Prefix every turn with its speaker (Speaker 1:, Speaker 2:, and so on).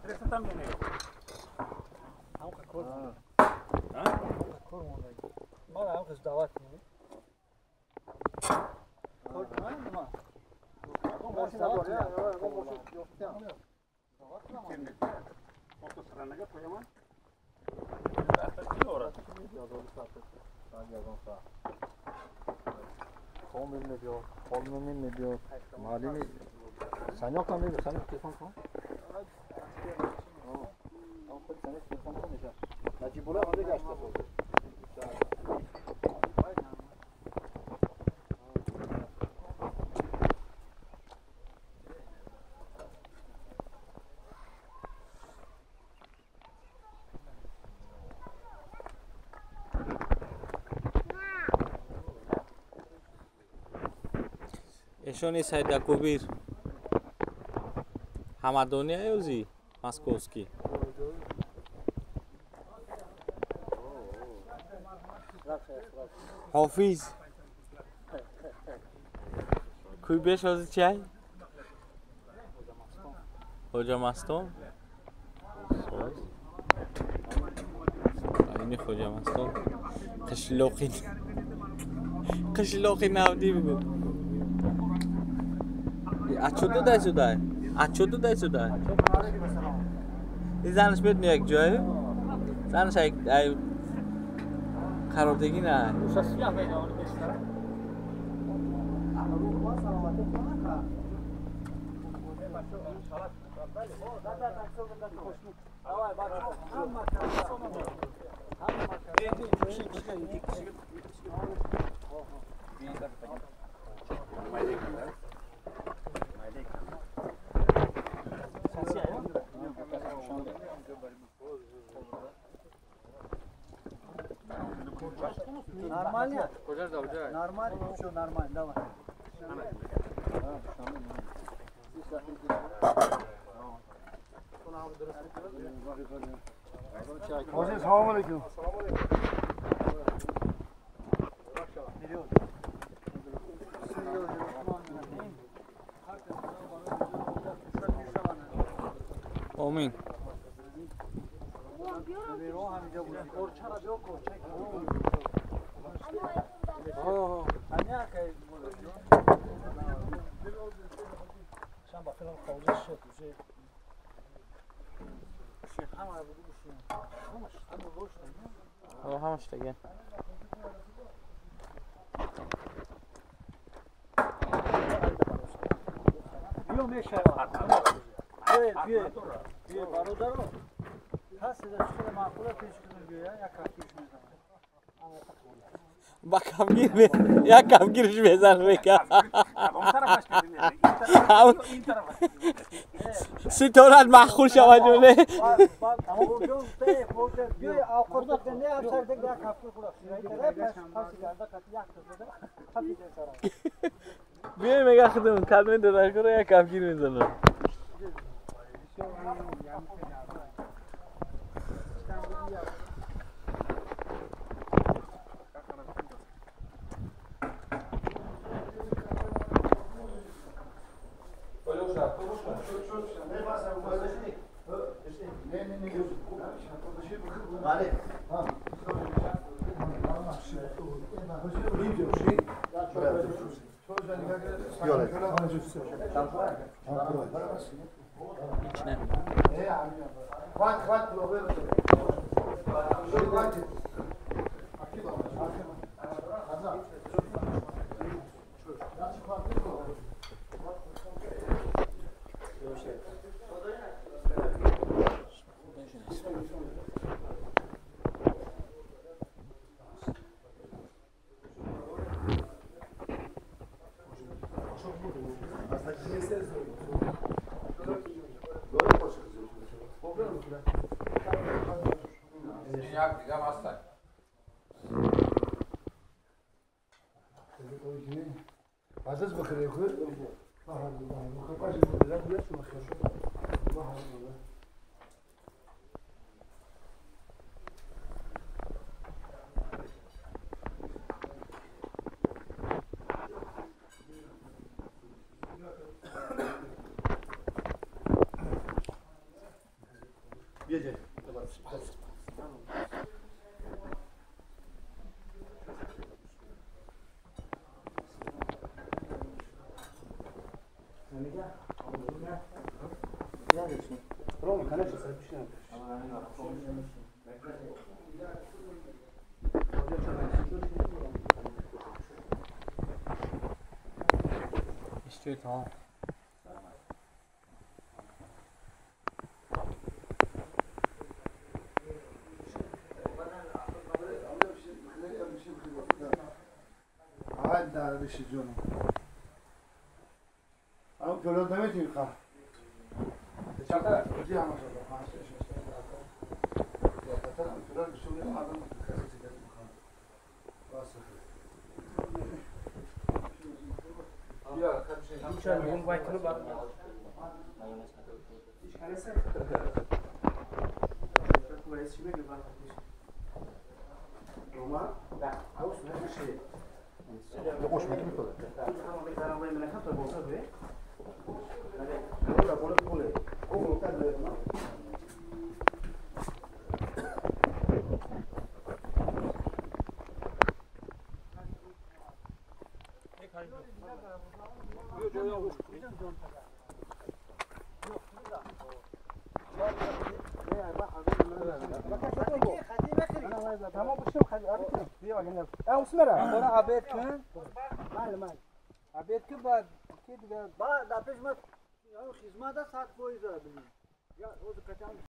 Speaker 1: Adresa también es.
Speaker 2: Hamqa ko'r.
Speaker 1: Ha?
Speaker 2: Ko'rmadim. Mana hamqa da'vat qildi. Ko'rdingmi nima?
Speaker 1: Mashina bor ya, internetda otosiranaga qo'yaman.
Speaker 3: Komil mi diyor, kolmumin mi diyor, mali mi? Sen yok lan değil mi? Sen yok telefon falan. Sen yok telefon falan yaşar. Necip Ula hadi kaçta oldu?
Speaker 4: Ешони Сайдакубир Хамадони аюзи Московский. Хофиз Куй бешози чай? Хоҷа Мастон. Айни Хоҷа Мастон. Қишлоқи навди бигӯ. Ачуду дай сюда. Ачуду дай сюда. این زنش میاد یک جایی زنش ای خرابدگی نه
Speaker 2: Нормально? Нормально, все нормально, давай.
Speaker 3: Hocam selamünaleyküm.
Speaker 4: Amin. همش دیگه
Speaker 2: بیا میشه بیا برادر هست از شکل معقوله پیش کنیم بیا یک کفگیرش میزنم
Speaker 4: با یک کفگیرش میزنم
Speaker 1: این طرف
Speaker 4: ستورت مخول شود جونه بیایی میگه خودمون کلمه دادرکاره یک کفگیر میزنم
Speaker 3: Aziz bakır yakır.
Speaker 4: İşte tamam.
Speaker 3: Hadi dervişi canım. Ama böyle demet mi kal? Çakar. Diye ama sonra. Ya tamam. Şurada bir sürü adam kaseti geldi. Bası. Ya kardeşim.
Speaker 2: Şöyle bunun baytını bak.
Speaker 3: Roma. Hoş ne bir şey. Hoş mu gibi olur.
Speaker 2: Tamam bu şey hadi abi. Bir bakın. Usmera. Bana haber kun. Mal. Haber ki bad ki diye. Ba da peşme. Ya hizmada saat boyu da bilmiyorum. Ya o da kaçan.